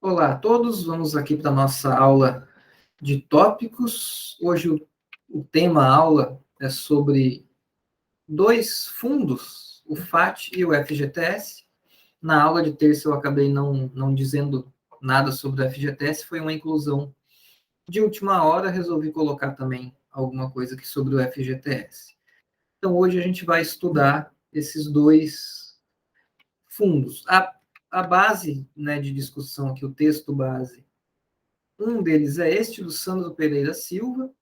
Olá a todos, vamos aqui para a nossa aula de tópicos. Hoje o tema aula é sobre dois fundos, o FAT e o FGTS. Na aula de terça eu acabei não dizendo nada sobre o FGTS, foi uma inclusão de última hora, resolvi colocar também alguma coisa aqui sobre o FGTS. Então hoje a gente vai estudar esses dois fundos. A base, né, de discussão aqui, o texto base, um deles é este, do Sandro Pereira Silva.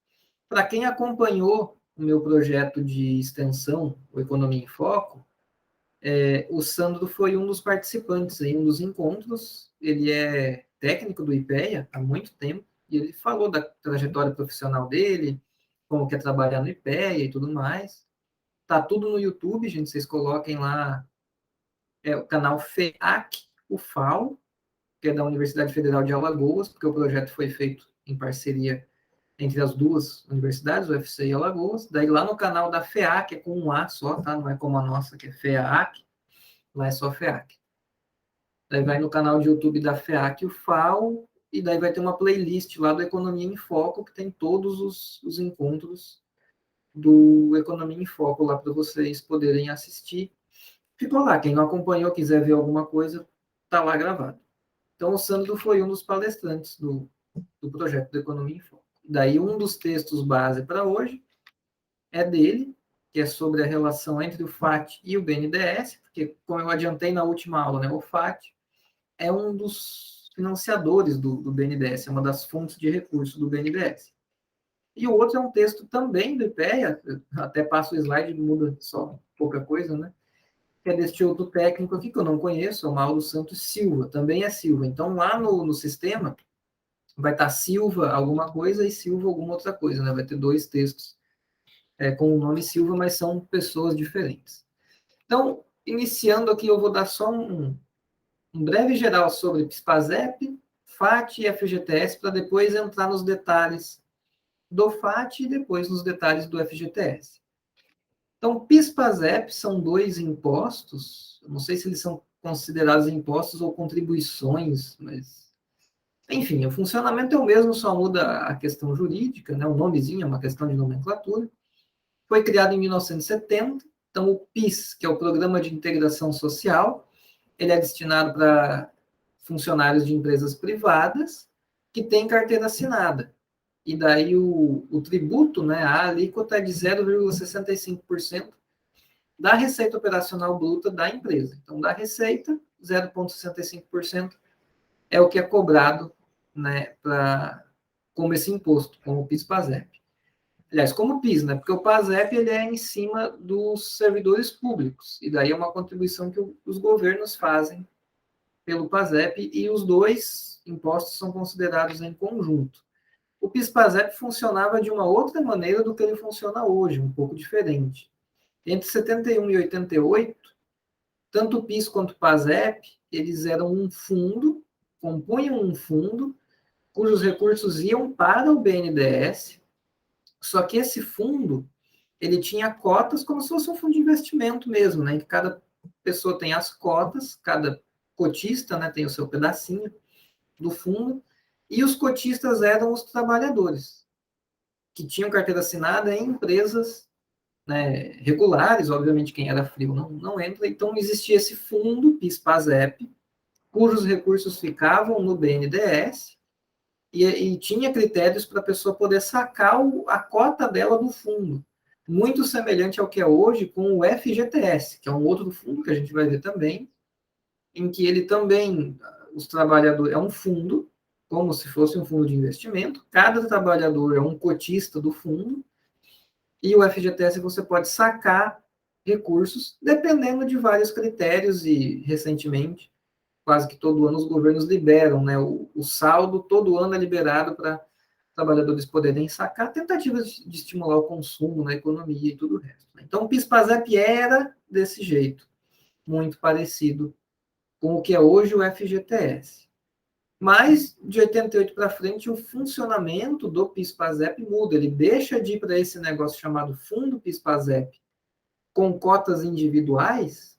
Para quem acompanhou o meu projeto de extensão, o Economia em Foco, o Sandro foi um dos participantes em um dos encontros. Ele é técnico do IPEA há muito tempo, e ele falou da trajetória profissional dele, como quer trabalhar no IPEA e tudo mais. Tá tudo no YouTube, gente, vocês coloquem lá, o canal FEAC, o FAO, que é da Universidade Federal de Alagoas, porque o projeto foi feito em parceria entre as duas universidades, o UFC e Alagoas. Daí lá no canal da FEAC, é com um A só, tá? Não é como a nossa, que é FEAC, lá é só FEAC. Daí vai no canal de YouTube da FEAC, o FAO, e daí vai ter uma playlist lá do Economia em Foco, que tem todos os encontros do Economia em Foco lá para vocês poderem assistir. Ficou lá, quem não acompanhou, quiser ver alguma coisa, tá lá gravado. Então, o Sandro foi um dos palestrantes do projeto do Economia em Foco. Daí, um dos textos base para hoje é dele, que é sobre a relação entre o FAT e o BNDES, porque, como eu adiantei na última aula, né, o FAT é um dos financiadores do BNDES, é uma das fontes de recursos do BNDES. E o outro é um texto também do IPEA, até passo o slide, muda só pouca coisa, né? Que é deste outro técnico aqui, que eu não conheço, é o Mauro Santos Silva, também é Silva. Então, lá no sistema, vai estar Silva alguma coisa e Silva alguma outra coisa, né? Vai ter dois textos com o nome Silva, mas são pessoas diferentes. Então, iniciando aqui, eu vou dar só um breve geral sobre PIS/PASEP, FAT e FGTS, para depois entrar nos detalhes do FAT e depois nos detalhes do FGTS. Então, PIS/PASEP são dois impostos, não sei se eles são considerados impostos ou contribuições, mas, enfim, o funcionamento é o mesmo, só muda a questão jurídica, né? O nomezinho é uma questão de nomenclatura. Foi criado em 1970, então o PIS, que é o Programa de Integração Social, ele é destinado para funcionários de empresas privadas que têm carteira assinada. E daí o tributo, né, a alíquota é de 0,65% da receita operacional bruta da empresa. Então, da receita, 0,65% é o que é cobrado, né, como esse imposto, como o PIS/PASEP. Aliás, como o PIS, né? Porque o PASEP ele é em cima dos servidores públicos, e daí é uma contribuição que os governos fazem pelo PASEP, e os dois impostos são considerados em conjunto. O PIS/PASEP funcionava de uma outra maneira do que ele funciona hoje, um pouco diferente. Entre 71 e 88, tanto o PIS quanto o PASEP, eles eram um fundo, compunham um fundo, cujos recursos iam para o BNDES, só que esse fundo, ele tinha cotas como se fosse um fundo de investimento mesmo, né? Em que cada pessoa tem as cotas, cada cotista, né, tem o seu pedacinho do fundo, e os cotistas eram os trabalhadores, que tinham carteira assinada em empresas, né, regulares, obviamente quem era frio não entra, então existia esse fundo, PIS/PASEP, cujos recursos ficavam no BNDES, e tinha critérios para a pessoa poder sacar a cota dela do fundo, muito semelhante ao que é hoje com o FGTS, que é um outro fundo que a gente vai ver também, em que ele também, os trabalhadores, é um fundo, como se fosse um fundo de investimento, cada trabalhador é um cotista do fundo, e o FGTS você pode sacar recursos, dependendo de vários critérios, e recentemente, quase que todo ano, os governos liberam, né? O saldo todo ano é liberado para trabalhadores poderem sacar, tentativas de estimular o consumo na economia e tudo o resto. Então, o PIS/PASEP era desse jeito, muito parecido com o que é hoje o FGTS. Mas, de 88 para frente, o funcionamento do PIS/PASEP muda. Ele deixa de ir para esse negócio chamado Fundo PIS/PASEP com cotas individuais,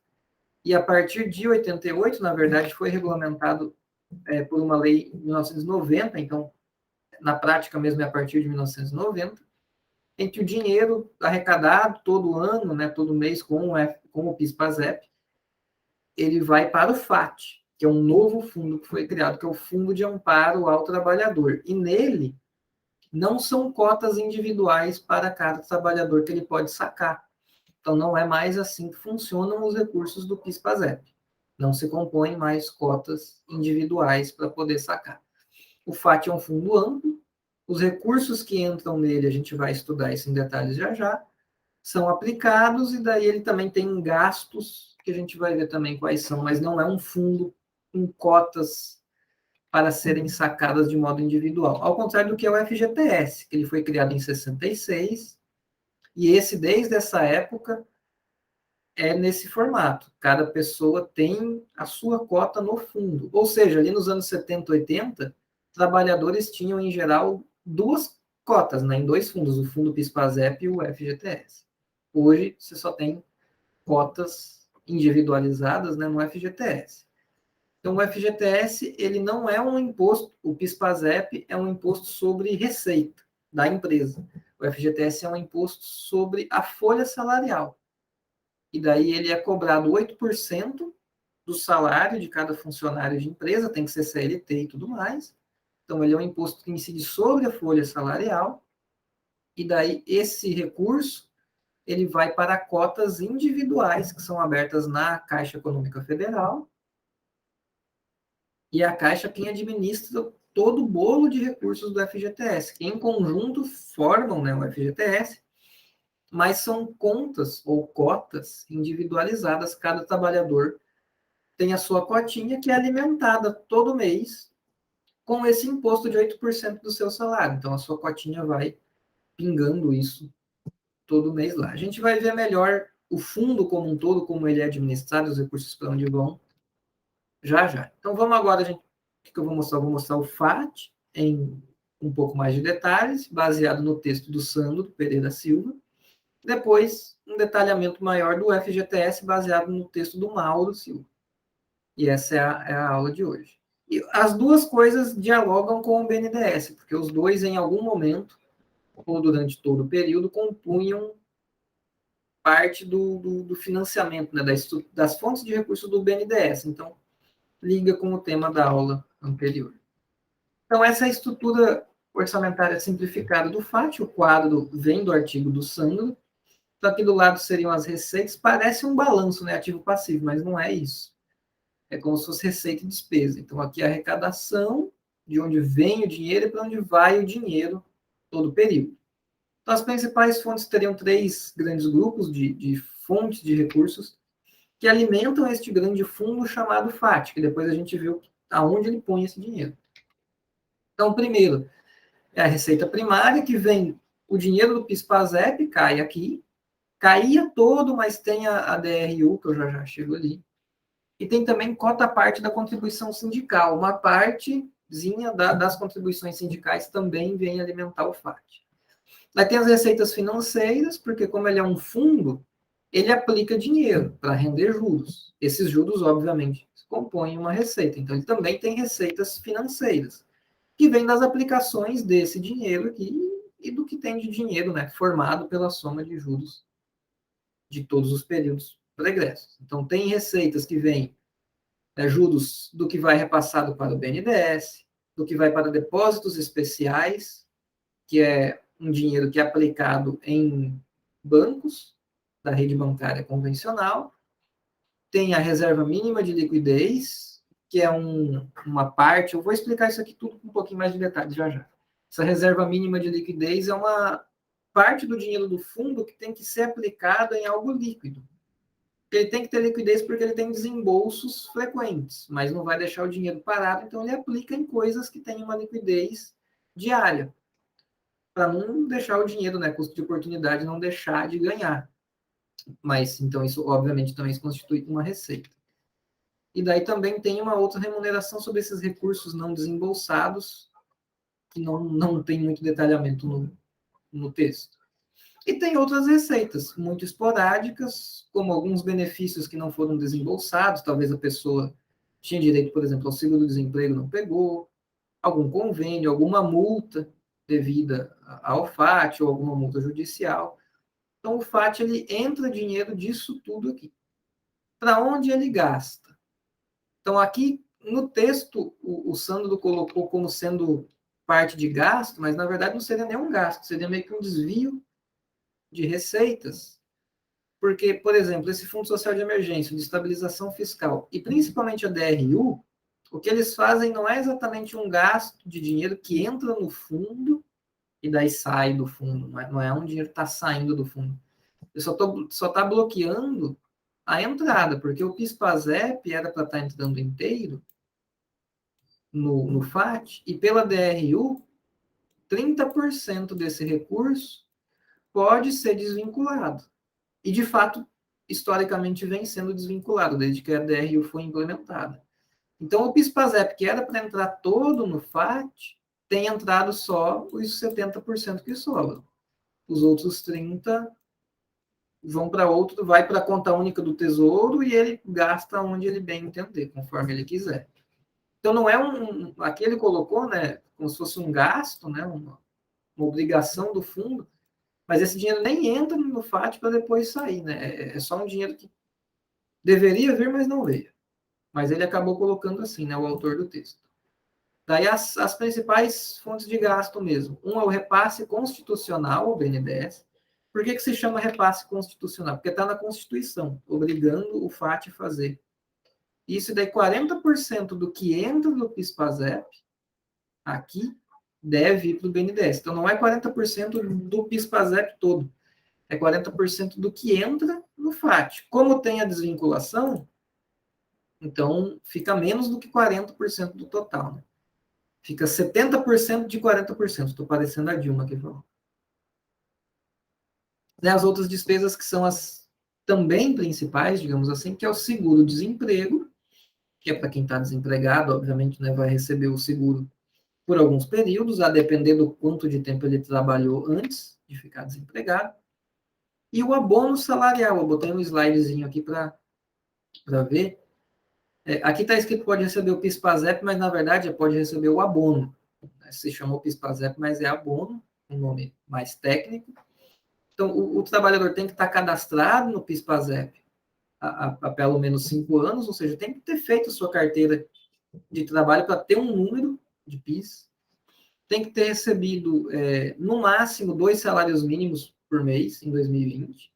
e a partir de 88, na verdade, foi regulamentado por uma lei em 1990, então, na prática mesmo é a partir de 1990, em que o dinheiro arrecadado todo ano, né, todo mês com o PIS/PASEP, ele vai para o FAT, que é um novo fundo que foi criado, que é o Fundo de Amparo ao Trabalhador. E nele não são cotas individuais para cada trabalhador que ele pode sacar. Então, não é mais assim que funcionam os recursos do PIS/PASEP. Não se compõem mais cotas individuais para poder sacar. O FAT é um fundo amplo, os recursos que entram nele, a gente vai estudar isso em detalhes já já, são aplicados, e daí ele também tem gastos, que a gente vai ver também quais são, mas não é um fundo com cotas para serem sacadas de modo individual. Ao contrário do que é o FGTS, que ele foi criado em 66, e esse, desde essa época, é nesse formato. Cada pessoa tem a sua cota no fundo. Ou seja, ali nos anos 70, 80, trabalhadores tinham, em geral, duas cotas, né, em dois fundos, o fundo PIS/PASEP e o FGTS. Hoje, você só tem cotas individualizadas, né, no FGTS. Então, o FGTS, ele não é um imposto, o PIS/PASEP é um imposto sobre receita da empresa. O FGTS é um imposto sobre a folha salarial. E daí ele é cobrado 8% do salário de cada funcionário de empresa, tem que ser CLT e tudo mais. Então, ele é um imposto que incide sobre a folha salarial, e daí esse recurso ele vai para cotas individuais que são abertas na Caixa Econômica Federal, e a Caixa quem administra todo o bolo de recursos do FGTS, que em conjunto formam, né, o FGTS, mas são contas ou cotas individualizadas, cada trabalhador tem a sua cotinha que é alimentada todo mês com esse imposto de 8% do seu salário. Então, a sua cotinha vai pingando isso todo mês lá. A gente vai ver melhor o fundo como um todo, como ele é administrado, os recursos para onde vão, já já. Então, vamos agora, gente, o que eu vou mostrar? Eu vou mostrar o FAT em um pouco mais de detalhes, baseado no texto do Sandro Pereira Silva. Depois, um detalhamento maior do FGTS, baseado no texto do Mauro Silva. E essa é a aula de hoje. E as duas coisas dialogam com o BNDES, porque os dois, em algum momento, ou durante todo o período, compunham parte do financiamento, né, das fontes de recursos do BNDES. Então, liga com o tema da aula anterior. Então, essa é a estrutura orçamentária simplificada do FAT. O quadro vem do artigo do Sandro. Então, aqui do lado seriam as receitas. Parece um balanço, né, ativo-passivo, mas não é isso. É como se fosse receita e despesa. Então, aqui é a arrecadação, de onde vem o dinheiro e para onde vai o dinheiro todo o período. Então, as principais fontes teriam três grandes grupos de fontes de recursos que alimentam este grande fundo chamado FAT, que depois a gente viu aonde ele põe esse dinheiro. Então, primeiro, é a receita primária, que vem o dinheiro do PIS/PASEP, cai aqui, caía todo, mas tem a DRU, que eu já chego ali. E tem também cota parte da contribuição sindical. Uma partezinha das contribuições sindicais também vem alimentar o FAT. Aí tem as receitas financeiras, porque como ele é um fundo, ele aplica dinheiro para render juros. Esses juros, obviamente, compõem uma receita. Então, ele também tem receitas financeiras, que vêm das aplicações desse dinheiro aqui e do que tem de dinheiro, né, formado pela soma de juros de todos os períodos pregressos. Então, tem receitas que vêm juros do que vai repassado para o BNDES, do que vai para depósitos especiais, que é um dinheiro que é aplicado em bancos da rede bancária convencional. Tem a reserva mínima de liquidez, que é uma parte, eu vou explicar isso aqui tudo com um pouquinho mais de detalhes já já. Essa reserva mínima de liquidez é uma parte do dinheiro do fundo que tem que ser aplicado em algo líquido. Ele tem que ter liquidez porque ele tem desembolsos frequentes, mas não vai deixar o dinheiro parado, então ele aplica em coisas que têm uma liquidez diária, para não deixar o dinheiro, né, custo de oportunidade, não deixar de ganhar. Mas, então, isso, obviamente, também se constitui uma receita. E daí também tem uma outra remuneração sobre esses recursos não desembolsados, que não tem muito detalhamento no texto. E tem outras receitas, muito esporádicas, como alguns benefícios que não foram desembolsados, talvez a pessoa tinha direito, por exemplo, ao seguro-desemprego, não pegou, algum convênio, alguma multa devida ao FAT ou alguma multa judicial. Então, o FAT, ele entra dinheiro disso tudo aqui. Para onde ele gasta? Então, aqui no texto, o Sandro colocou como sendo parte de gasto, mas na verdade não seria nenhum gasto, seria meio que um desvio de receitas. Porque, por exemplo, esse Fundo Social de Emergência, de Estabilização Fiscal, e principalmente a DRU, o que eles fazem não é exatamente um gasto de dinheiro que entra no fundo e daí sai do fundo, não é um dinheiro que está saindo do fundo. Ele só tá bloqueando a entrada, porque o PIS/PASEP era para estar entrando inteiro no FAT, e pela DRU, 30% desse recurso pode ser desvinculado. E, de fato, historicamente vem sendo desvinculado, desde que a DRU foi implementada. Então, o PIS/PASEP, que era para entrar todo no FAT, tem entrado só os 70% que sobram. Os outros 30% vão para outro, vai para a conta única do Tesouro e ele gasta onde ele bem entender, conforme ele quiser. Então, não é aqui ele colocou, né, como se fosse um gasto, né, uma obrigação do fundo, mas esse dinheiro nem entra no FAT para depois sair, né? É só um dinheiro que deveria vir, mas não veio. Mas ele acabou colocando assim, né, o autor do texto. Daí as principais fontes de gasto mesmo. Um é o repasse constitucional, o BNDES. Por que se chama repasse constitucional? Porque está na Constituição, obrigando o FAT a fazer. Isso daí, 40% do que entra no PIS/PASEP, aqui, deve ir para o BNDES. Então, não é 40% do PIS/PASEP todo. É 40% do que entra no FAT. Como tem a desvinculação, então fica menos do que 40% do total, né? Fica 70% de 40%. Estou parecendo a Dilma aqui falando. As outras despesas que são as também principais, digamos assim, que é o seguro-desemprego, que é para quem está desempregado, obviamente, né, vai receber o seguro por alguns períodos, a depender do quanto de tempo ele trabalhou antes de ficar desempregado. E o abono salarial, eu botei um slidezinho aqui para ver. Aqui está escrito que pode receber o PIS/PASEP, mas na verdade pode receber o abono. Se chamou PIS/PASEP, mas é abono, um nome mais técnico. Então, o trabalhador tem que estar cadastrado no PIS/PASEP há pelo menos 5 anos, ou seja, tem que ter feito sua carteira de trabalho para ter um número de PIS. Tem que ter recebido, no máximo, 2 salários mínimos por mês em 2020.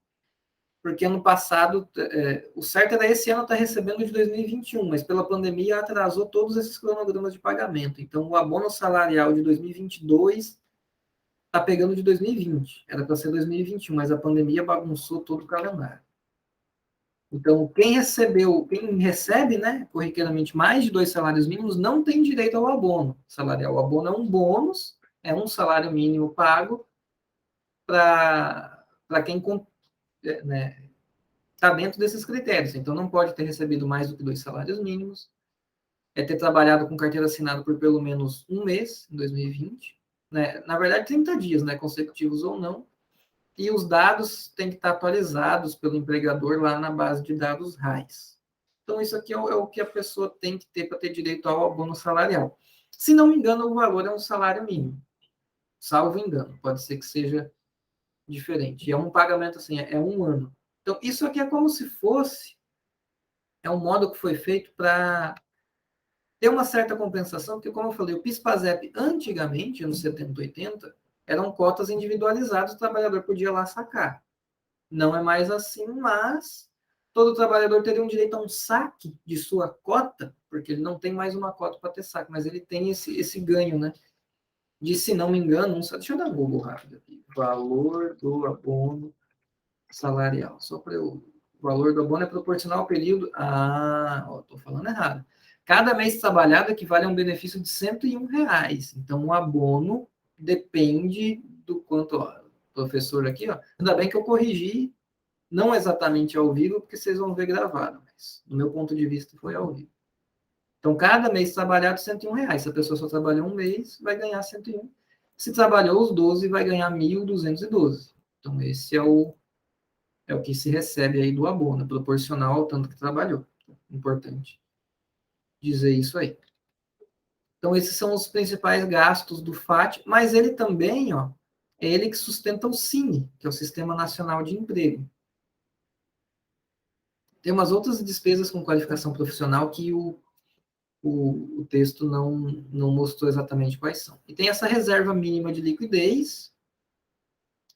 Porque ano passado, o certo era esse ano estar recebendo de 2021, mas pela pandemia atrasou todos esses cronogramas de pagamento. Então, o abono salarial de 2022 está pegando de 2020. Era para ser 2021, mas a pandemia bagunçou todo o calendário. Então, quem recebe, né, corriqueiramente mais de 2 salários mínimos, não tem direito ao abono salarial. O abono é um bônus, é um salário mínimo pago para quem, né, está dentro desses critérios. Então, não pode ter recebido mais do que 2 salários mínimos, ter trabalhado com carteira assinada por pelo menos um mês, em 2020, né? Na verdade, 30 dias, né, consecutivos ou não, e os dados têm que estar atualizados pelo empregador lá na base de dados RAIS. Então, isso aqui é o que a pessoa tem que ter para ter direito ao abono salarial. Se não me engano, o valor é um salário mínimo, salvo engano, pode ser que seja diferente. E é um pagamento assim, é um ano. Então, isso aqui é como se fosse, é um modo que foi feito para ter uma certa compensação, porque, como eu falei, o PIS/PASEP, antigamente, anos 70, 80, eram cotas individualizadas, o trabalhador podia lá sacar. Não é mais assim, mas todo trabalhador teria um direito a um saque de sua cota, porque ele não tem mais uma cota para ter saque, mas ele tem esse ganho, né? De, se não me engano, deixa eu dar um Google rápido aqui. Valor do abono salarial. Só para eu. O valor do abono é proporcional ao período. Estou falando errado. Cada mês trabalhado equivale a um benefício de R$ 101. Então, o abono depende do quanto. Professor aqui, ainda bem que eu corrigi, não exatamente ao vivo, porque vocês vão ver gravado, mas do meu ponto de vista foi ao vivo. Então, cada mês trabalhado, R$ 101. Se a pessoa só trabalhou um mês, vai ganhar 101. Se trabalhou os 12, vai ganhar 1.212. Então, esse é o que se recebe aí do abono, proporcional ao tanto que trabalhou. Importante dizer isso aí. Então, esses são os principais gastos do FAT, mas ele também, ó, é ele que sustenta o Cine, que é o Sistema Nacional de Emprego. Tem umas outras despesas com qualificação profissional que o texto não mostrou exatamente quais são. E tem essa reserva mínima de liquidez,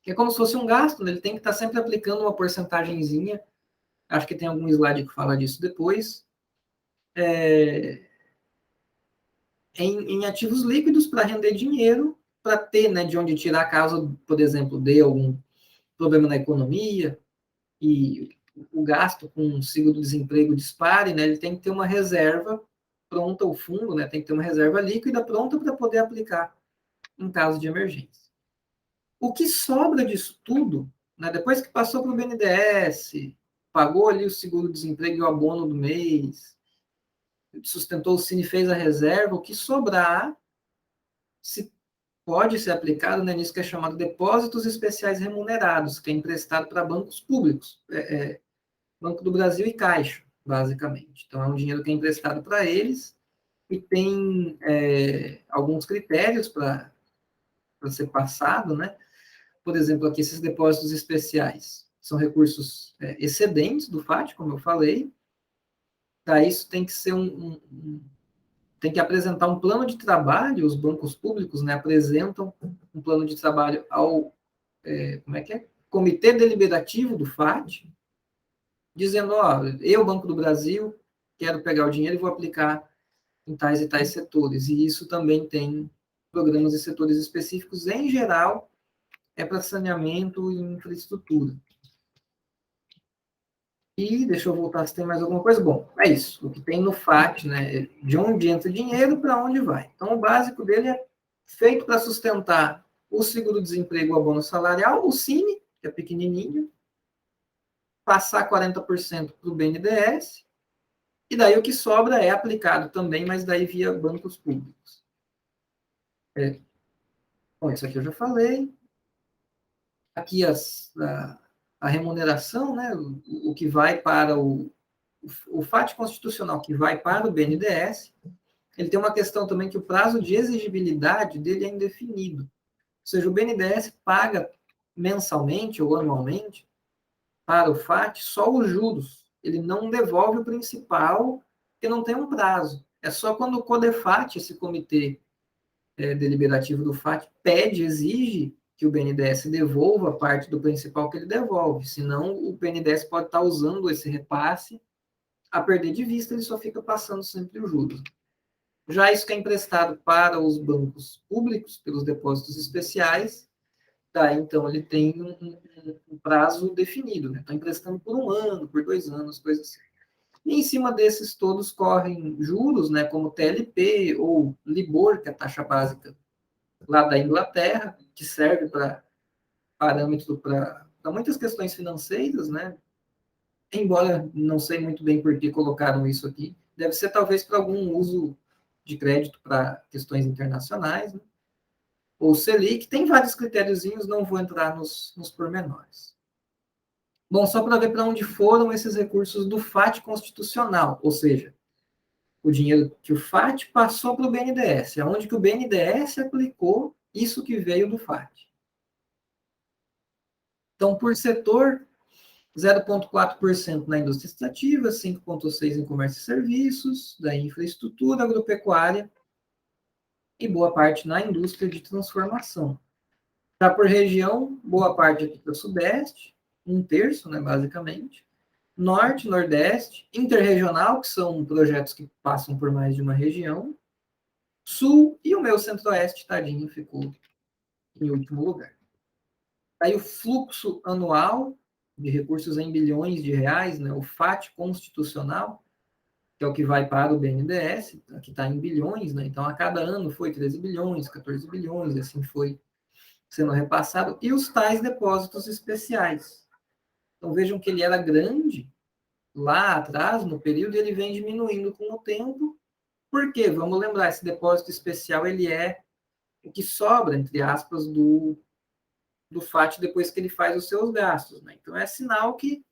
que é como se fosse um gasto, né? Ele tem que estar sempre aplicando uma porcentagenzinha. Acho que tem algum slide que fala disso depois. Em ativos líquidos para render dinheiro, para ter, né, de onde tirar caso, por exemplo, dê algum problema na economia e o gasto com seguro-desemprego dispare, né, ele tem que ter uma reserva pronta, o fundo, né, tem que ter uma reserva líquida pronta para poder aplicar em caso de emergência. O que sobra disso tudo, né, depois que passou para o BNDES, pagou ali o seguro-desemprego e o abono do mês, sustentou o Cine, fez a reserva, o que sobrar se pode ser aplicado, né, nisso que é chamado depósitos especiais remunerados, que é emprestado para bancos públicos, Banco do Brasil e Caixa, basicamente. Então, é um dinheiro que é emprestado para eles e tem alguns critérios para ser passado, né? Por exemplo, aqui esses depósitos especiais são recursos excedentes do FAT, como eu falei. Para isso tem que ser tem que apresentar um plano de trabalho, os bancos públicos, né, apresentam um plano de trabalho ao Comitê Deliberativo do FAT, dizendo, ó, eu, Banco do Brasil, quero pegar o dinheiro e vou aplicar em tais e tais setores. E isso também tem programas e setores específicos, em geral, é para saneamento e infraestrutura. E deixa eu voltar se tem mais alguma coisa. Bom, é isso. O que tem no FAT, né? De onde entra o dinheiro, para onde vai. Então, o básico dele é feito para sustentar o seguro-desemprego, o abono salarial, o Cine, que é pequenininho, passar 40% para o BNDES, e daí o que sobra é aplicado também, mas daí via bancos públicos. Bom, isso aqui eu já falei. Aqui a remuneração, né? O que vai para o FAT constitucional, que vai para o BNDES, ele tem uma questão também que o prazo de exigibilidade dele é indefinido. Ou seja, o BNDES paga mensalmente ou anualmente para o FAT só os juros. Ele não devolve o principal, porque não tem um prazo. É só quando o CODEFAT, esse comitê deliberativo do FAT, pede, exige que o BNDES devolva parte do principal que ele devolve. Senão, o BNDES pode estar usando esse repasse a perder de vista, ele só fica passando sempre os juros. Já isso que é emprestado para os bancos públicos, pelos depósitos especiais, daí então ele tem um prazo definido, né? Está emprestando por 1 ano, por 2 anos, coisas assim. E em cima desses todos correm juros, né, como TLP ou LIBOR, que é a taxa básica lá da Inglaterra, que serve para parâmetro para muitas questões financeiras, né? Embora não sei muito bem por que colocaram isso aqui, deve ser talvez para algum uso de crédito para questões internacionais, né? Ou Selic, tem vários critériozinhos, não vou entrar nos pormenores. Bom, só para ver para onde foram esses recursos do FAT constitucional, ou seja, o dinheiro que o FAT passou para o BNDES, aonde que o BNDES aplicou isso que veio do FAT. Então, por setor, 0,4% na indústria extrativa, 5,6% em comércio e serviços, da infraestrutura, agropecuária e boa parte na indústria de transformação. Já por região, boa parte aqui para o Sudeste, 1/3, né, basicamente. Norte, Nordeste, interregional, que são projetos que passam por mais de uma região. Sul e o meu Centro-Oeste, tadinho, ficou em último lugar. Aí o fluxo anual de recursos em bilhões de reais, né, o FAT constitucional, que é o que vai para o BNDES, que está em bilhões, né? Então a cada ano foi 13 bilhões, 14 bilhões, e assim foi sendo repassado, e os tais depósitos especiais. Então vejam que ele era grande lá atrás, no período, e ele vem diminuindo com o tempo. Por quê? Vamos lembrar, esse depósito especial ele é o que sobra, entre aspas, do FAT depois que ele faz os seus gastos, né? Então é sinal que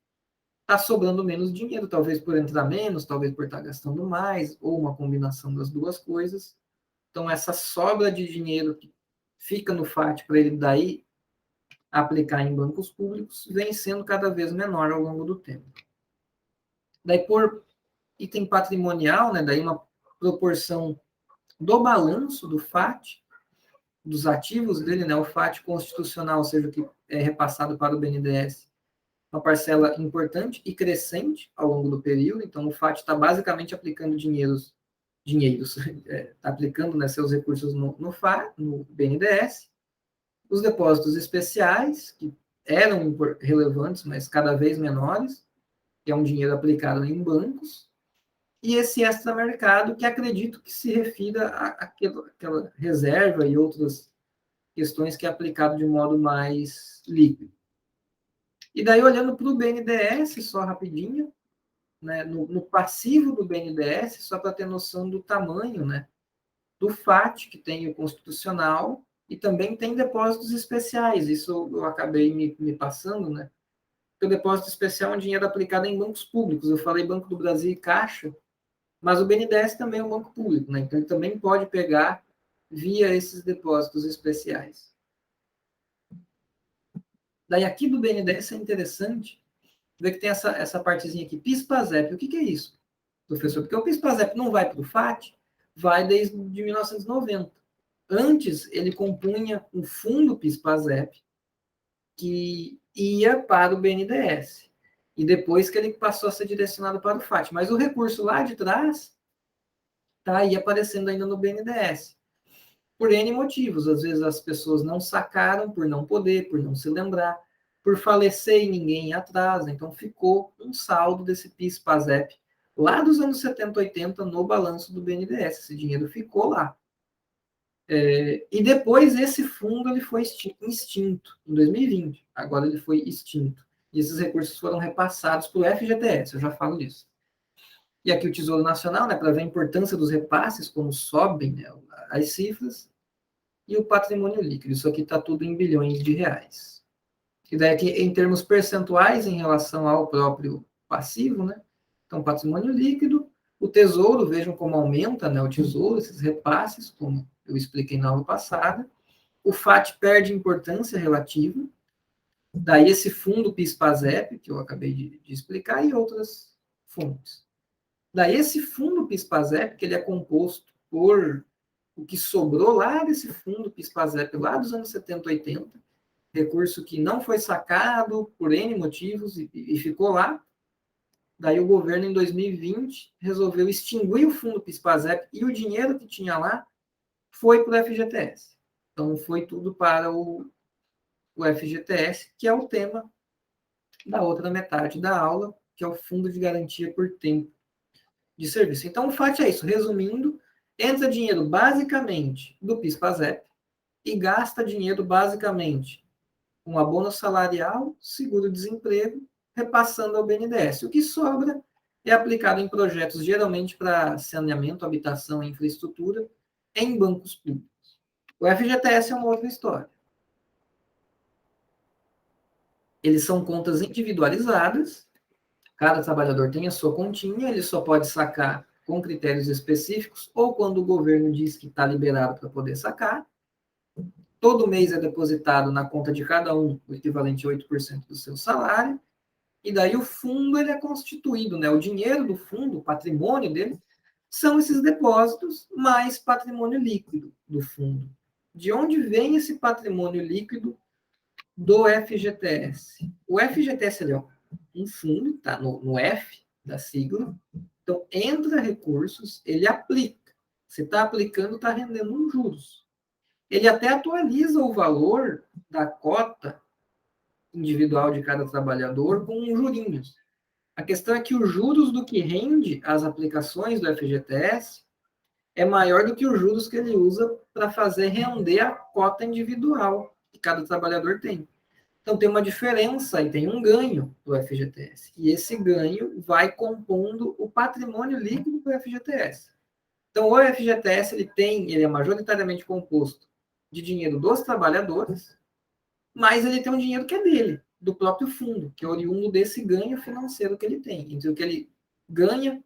está sobrando menos dinheiro, talvez por entrar menos, talvez por estar gastando mais, ou uma combinação das duas coisas. Então, essa sobra de dinheiro que fica no FAT para ele daí aplicar em bancos públicos vem sendo cada vez menor ao longo do tempo. Daí, por item patrimonial, né, daí uma proporção do balanço do FAT, dos ativos dele, né, o FAT constitucional, ou seja, o que é repassado para o BNDES, uma parcela importante e crescente ao longo do período. Então, o FAT está basicamente aplicando dinheiros, está aplicando, né, seus recursos no FAT, no BNDES. Os depósitos especiais, que eram relevantes, mas cada vez menores, que é um dinheiro aplicado em bancos, e esse extramercado, que acredito que se refira àquela reserva e outras questões que é aplicado de modo mais líquido. E daí, olhando para o BNDES, só rapidinho, né, no passivo do BNDES, só para ter noção do tamanho, né, do FAT, que tem o constitucional, e também tem depósitos especiais, isso eu acabei me passando, né? Porque o depósito especial é um dinheiro aplicado em bancos públicos, eu falei Banco do Brasil e Caixa, mas o BNDES também é um banco público, né? Então ele também pode pegar via esses depósitos especiais. Daí aqui do BNDES é interessante ver que tem essa partezinha aqui, PIS/PASEP. O que é isso, professor? Porque o PIS/PASEP não vai para o FAT, vai desde 1990. Antes, ele compunha um fundo PIS/PASEP que ia para o BNDES. E depois que ele passou a ser direcionado para o FAT. Mas o recurso lá de trás está aí aparecendo ainda no BNDES. Por N motivos. Às vezes as pessoas não sacaram por não poder, por não se lembrar, por falecer e ninguém ia atrás. Então ficou um saldo desse PIS/PASEP lá dos anos 70, 80 no balanço do BNDES. Esse dinheiro ficou lá. E depois esse fundo ele foi extinto em 2020. Agora ele foi extinto. E esses recursos foram repassados para o FGTS, eu já falo disso. E aqui o Tesouro Nacional, né, para ver a importância dos repasses, como sobem, né, as cifras, e o patrimônio líquido. Isso aqui está tudo em bilhões de reais. E daí aqui, em termos percentuais, em relação ao próprio passivo, né? Então, patrimônio líquido, o tesouro, vejam como aumenta, né, o tesouro, esses repasses, como eu expliquei na aula passada. O FAT perde importância relativa. Daí esse fundo PIS/PASEP, que eu acabei de explicar, e outras fontes. Daí esse fundo PIS/PASEP, que ele é composto por o que sobrou lá desse fundo PIS/PASEP, lá dos anos 70, 80, recurso que não foi sacado por N motivos e ficou lá. Daí o governo, em 2020, resolveu extinguir o fundo PIS/PASEP e o dinheiro que tinha lá foi para o FGTS. Então, foi tudo para o FGTS, que é o tema da outra metade da aula, que é o Fundo de Garantia por Tempo de Serviço. Então, o FAT é isso. Resumindo, entra dinheiro basicamente do PIS/PASEP e gasta dinheiro basicamente com abono salarial, seguro-desemprego, repassando ao BNDES. O que sobra é aplicado em projetos geralmente para saneamento, habitação e infraestrutura em bancos públicos. O FGTS é uma outra história. Eles são contas individualizadas, cada trabalhador tem a sua continha, ele só pode sacar com critérios específicos ou quando o governo diz que está liberado para poder sacar. Todo mês é depositado na conta de cada um o equivalente a 8% do seu salário, e daí o fundo ele é constituído, né? O dinheiro do fundo, o patrimônio dele, são esses depósitos mais patrimônio líquido do fundo. De onde vem esse patrimônio líquido do FGTS? O FGTS ele é um fundo, tá no F da sigla, então entra recursos, ele aplica. Você está aplicando, está rendendo uns juros. Ele até atualiza o valor da cota individual de cada trabalhador com jurinhos. A questão é que os juros do que rende as aplicações do FGTS é maior do que os juros que ele usa para fazer render a cota individual que cada trabalhador tem. Então tem uma diferença e tem um ganho do FGTS. E esse ganho vai compondo o patrimônio líquido do FGTS. Então o FGTS ele é majoritariamente composto de dinheiro dos trabalhadores, mas ele tem um dinheiro que é dele. do próprio fundo, que é oriundo desse ganho financeiro que ele tem, entre o que ele ganha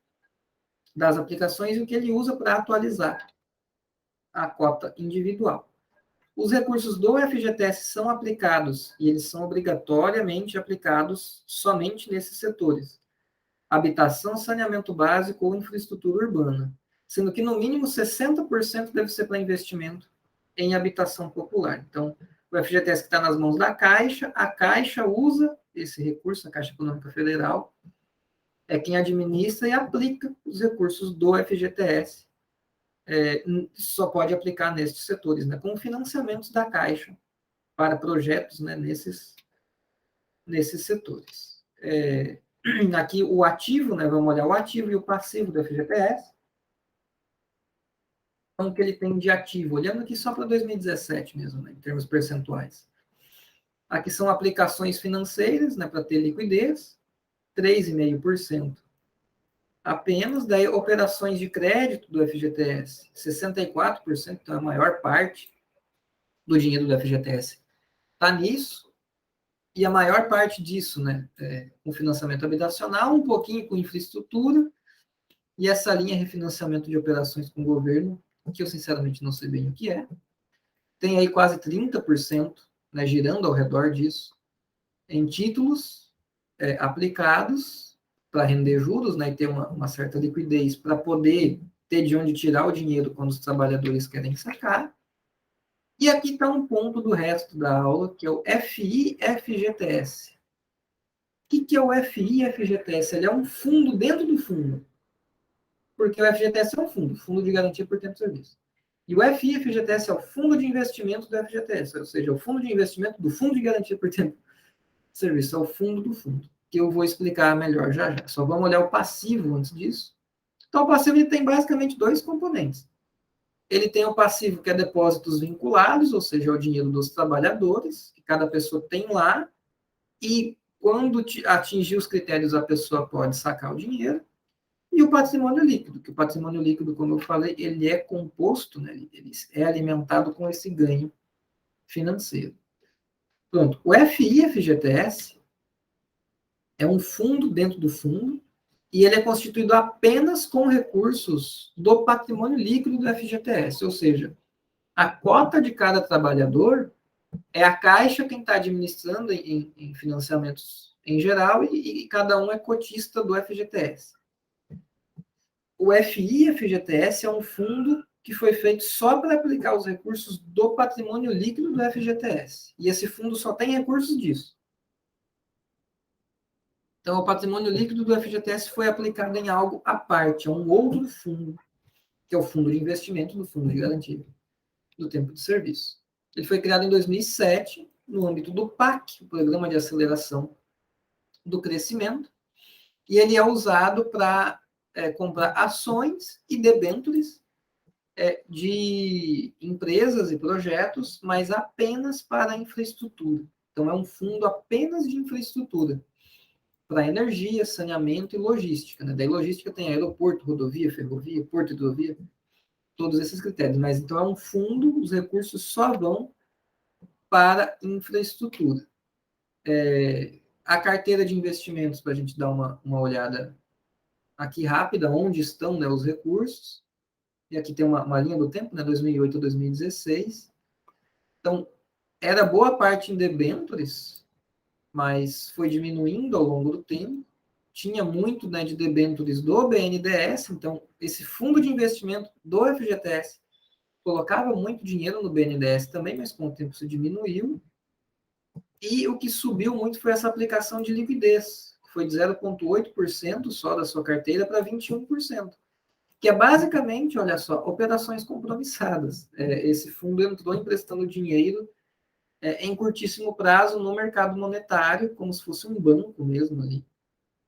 das aplicações e o que ele usa para atualizar a cota individual. Os recursos do FGTS são aplicados, e eles são obrigatoriamente aplicados somente nesses setores: habitação, saneamento básico ou infraestrutura urbana, sendo que no mínimo 60% deve ser para investimento em habitação popular. Então, o FGTS que está nas mãos da Caixa, a Caixa usa esse recurso, a Caixa Econômica Federal, é quem administra e aplica os recursos do FGTS. Só pode aplicar nesses setores, né, com financiamentos da Caixa para projetos, né, nesses setores. Aqui o ativo, né, vamos olhar o ativo e o passivo do FGTS. Então, o que ele tem de ativo, olhando aqui só para 2017 mesmo, né, em termos percentuais. Aqui são aplicações financeiras, né, para ter liquidez, 3,5%. Apenas, daí operações de crédito do FGTS, 64%, então a maior parte do dinheiro do FGTS está nisso, e a maior parte disso, né, com financiamento habitacional, um pouquinho com infraestrutura, e essa linha refinanciamento de operações com o governo, que eu sinceramente não sei bem o que é, tem aí quase 30%, né, girando ao redor disso, em títulos aplicados para render juros, né, e ter uma certa liquidez para poder ter de onde tirar o dinheiro quando os trabalhadores querem sacar. E aqui está um ponto do resto da aula, que é o FI-FGTS. O que é o FI-FGTS? Ele é um fundo dentro do fundo. Porque o FGTS é um fundo, Fundo de Garantia por Tempo de Serviço. E o FI-FGTS é o fundo de investimento do FGTS, ou seja, é o fundo de investimento do Fundo de Garantia por Tempo de Serviço, é o fundo do fundo, que eu vou explicar melhor já já. Só vamos olhar o passivo antes disso. Então, o passivo ele tem basicamente dois componentes. Ele tem o passivo, que é depósitos vinculados, ou seja, é o dinheiro dos trabalhadores, que cada pessoa tem lá, e quando atingir os critérios, a pessoa pode sacar o dinheiro. E o patrimônio líquido, que o patrimônio líquido, como eu falei, ele é composto, né, ele é alimentado com esse ganho financeiro. Pronto, o FI-FGTS é um fundo dentro do fundo, e ele é constituído apenas com recursos do patrimônio líquido do FGTS, ou seja, a cota de cada trabalhador é a Caixa quem está administrando em financiamentos em geral, e cada um é cotista do FGTS. O FI-FGTS é um fundo que foi feito só para aplicar os recursos do patrimônio líquido do FGTS. E esse fundo só tem recursos disso. Então, o patrimônio líquido do FGTS foi aplicado em algo à parte, a um outro fundo, que é o Fundo de Investimento do Fundo de Garantia do Tempo de Serviço. Ele foi criado em 2007, no âmbito do PAC, o Programa de Aceleração do Crescimento, e ele é usado para comprar ações e debêntures de empresas e projetos, mas apenas para a infraestrutura. Então, é um fundo apenas de infraestrutura, para energia, saneamento e logística. Né? Daí, logística tem aeroporto, rodovia, ferrovia, porto e hidrovia, todos esses critérios. Mas, então, é um fundo, os recursos só vão para infraestrutura. A carteira de investimentos, para a gente dar uma olhada aqui rápida, onde estão, né, os recursos. E aqui tem uma linha do tempo, né, 2008 a 2016. Então, era boa parte em debêntures, mas foi diminuindo ao longo do tempo. Tinha muito, né, de debêntures do BNDES, então esse fundo de investimento do FGTS colocava muito dinheiro no BNDES também, mas com o tempo isso diminuiu. E o que subiu muito foi essa aplicação de liquidez, que foi de 0,8% só da sua carteira para 21%. Que é basicamente, olha só, operações compromissadas. Esse fundo entrou emprestando dinheiro em curtíssimo prazo no mercado monetário, como se fosse um banco mesmo ali,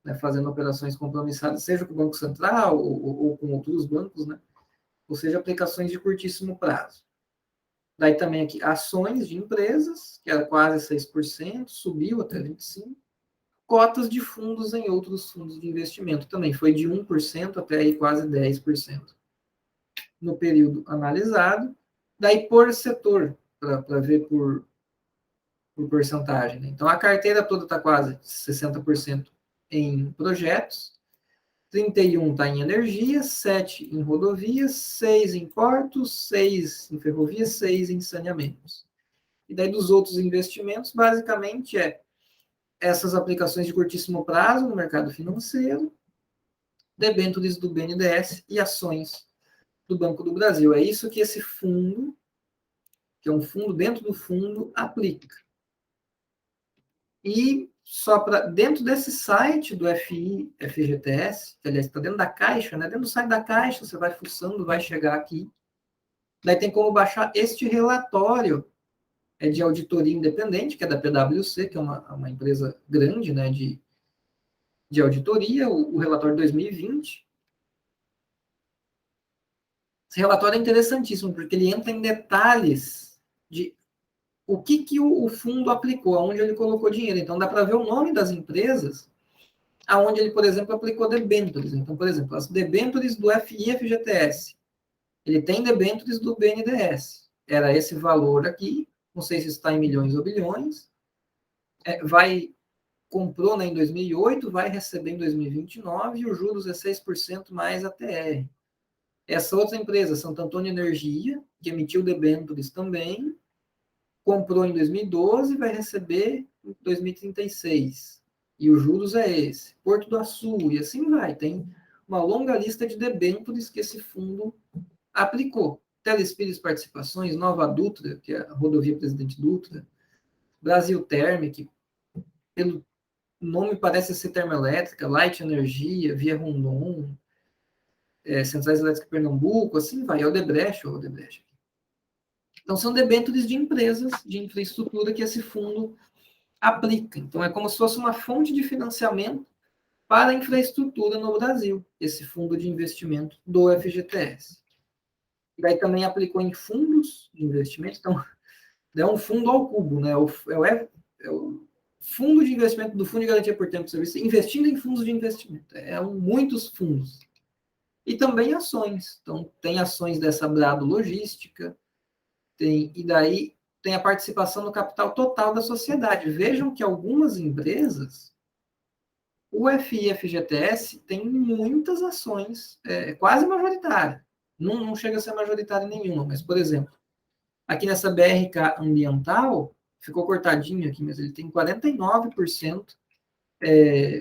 né, fazendo operações compromissadas, seja com o Banco Central ou com outros bancos, né, ou seja, aplicações de curtíssimo prazo. Daí também aqui, ações de empresas, que era quase 6%, subiu até 25%. Cotas de fundos em outros fundos de investimento também, foi de 1% até aí quase 10% no período analisado. Daí por setor, para ver por por porcentagem. Né? Então, a carteira toda está quase 60% em projetos, 31% está em energia, 7% em rodovias, 6% em portos, 6% em ferrovias, 6% em saneamentos. E daí, dos outros investimentos, basicamente, essas aplicações de curtíssimo prazo no mercado financeiro, debêntures do BNDES e ações do Banco do Brasil. É isso que esse fundo, que é um fundo dentro do fundo, aplica. E só para dentro desse site do FI, FGTS, que aliás está dentro da Caixa, né? Dentro do site da Caixa, você vai fuçando, vai chegar aqui. Daí tem como baixar este relatório de auditoria independente, que é da PwC, que é uma empresa grande, né, de auditoria, o relatório de 2020. Esse relatório é interessantíssimo, porque ele entra em detalhes de o que o fundo aplicou, aonde ele colocou dinheiro. Então, dá para ver o nome das empresas, aonde ele, por exemplo, aplicou debêntures. Então, por exemplo, as debêntures do FI-FGTS. Ele tem debêntures do BNDES. Era esse valor aqui, não sei se está em milhões ou bilhões. Comprou, né, em 2008, vai receber em 2029, e os juros é 6% mais a TR. Essa outra empresa, Santo Antônio Energia, que emitiu debêntures também, comprou em 2012 e vai receber em 2036. E os juros é esse. Porto do Açu, e assim vai. Tem uma longa lista de debêntures que esse fundo aplicou. Telespires Participações, Nova Dutra, que é a rodovia Presidente Dutra, Brasil Thermic, pelo nome parece ser termoelétrica, Light Energia, Via Rondon, Centrais Elétricas de Pernambuco, assim vai, Odebrecht. Então, são debêntures de empresas de infraestrutura que esse fundo aplica. Então, é como se fosse uma fonte de financiamento para a infraestrutura no Brasil, esse fundo de investimento do FGTS. E daí também aplicou em fundos de investimento, então é um fundo ao cubo, né? É o fundo de investimento do Fundo de Garantia por Tempo de Serviço, investindo em fundos de investimento. Muitos fundos. E também ações. Então, tem ações dessa Brado Logística, e daí tem a participação no capital total da sociedade. Vejam que algumas empresas, o FI-FGTS tem muitas ações, quase majoritária. Não chega a ser majoritária nenhuma, mas, por exemplo, aqui nessa BRK Ambiental, ficou cortadinho aqui, mas ele tem 49%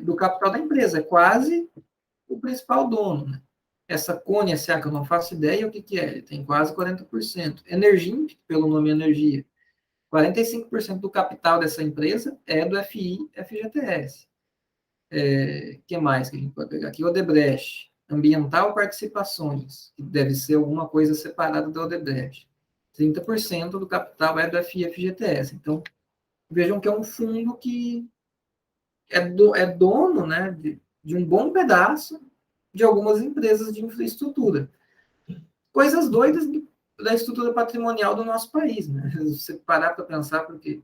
do capital da empresa, é quase o principal dono. Né? Essa Cone SA, que eu não faço ideia o que é, ele tem quase 40%. Energin, pelo nome Energia, 45% do capital dessa empresa é do FI-FGTS. Que mais que a gente pode pegar aqui? Odebrecht, Ambiental Participações, que deve ser alguma coisa separada da Odebrecht. 30% do capital é do FI-FGTS. Então, vejam que é um fundo que é dono, né, de um bom pedaço de algumas empresas de infraestrutura. Coisas doidas da estrutura patrimonial do nosso país. Né? Se você parar para pensar, porque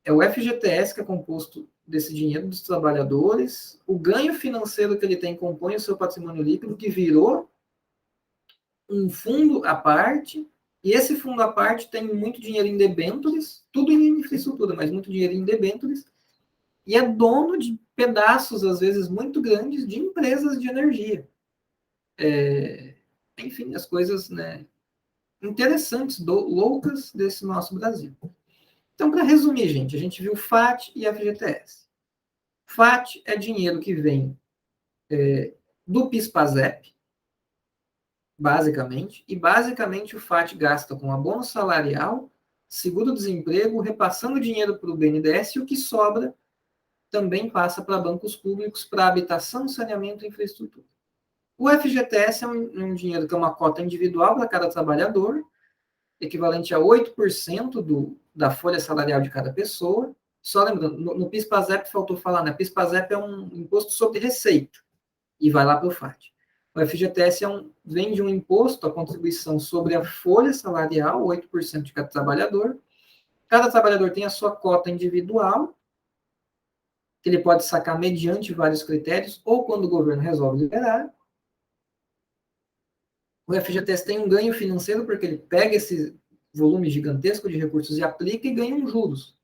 é o FGTS que é composto desse dinheiro dos trabalhadores, o ganho financeiro que ele tem compõe o seu patrimônio líquido, que virou um fundo à parte, e esse fundo à parte tem muito dinheiro em debêntures, tudo em infraestrutura, mas muito dinheiro em debêntures, e é dono de pedaços, às vezes, muito grandes de empresas de energia. Enfim, as coisas, né, interessantes, loucas desse nosso Brasil. Então, para resumir, gente, a gente viu FAT e FGTS. FAT é dinheiro que vem do PIS/PASEP, basicamente, e basicamente o FAT gasta com abono salarial, seguro-desemprego, repassando dinheiro para o BNDES, e o que sobra também passa para bancos públicos, para habitação, saneamento e infraestrutura. O FGTS é um dinheiro que é uma cota individual para cada trabalhador, equivalente a 8% da folha salarial de cada pessoa. Só lembrando, no PIS/PASEP faltou falar, né? PIS/PASEP é um imposto sobre receita e vai lá para o FAT. O FGTS vem de um imposto, a contribuição sobre a folha salarial, 8% de cada trabalhador. Cada trabalhador tem a sua cota individual, que ele pode sacar mediante vários critérios, ou quando o governo resolve liberar. O FGTS tem um ganho financeiro, porque ele pega esse volume gigantesco de recursos e aplica e ganha uns juros.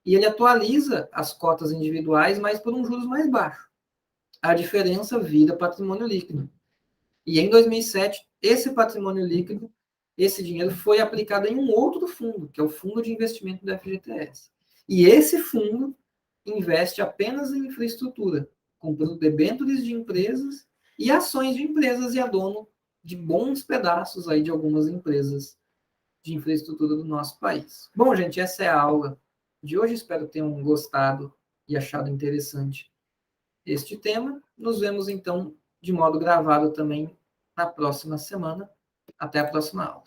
e ele atualiza as cotas individuais, mas por um juros mais baixo. A diferença vira patrimônio líquido. E em 2007, esse patrimônio líquido, esse dinheiro foi aplicado em um outro fundo, que é o Fundo de Investimento do FGTS. E esse fundo investe apenas em infraestrutura, comprando debêntures de empresas e ações de empresas, e é dono de bons pedaços aí de algumas empresas de infraestrutura do nosso país. Bom, gente, essa é a aula de hoje. Espero que tenham gostado e achado interessante este tema. Nos vemos, então, de modo gravado também na próxima semana. Até a próxima aula.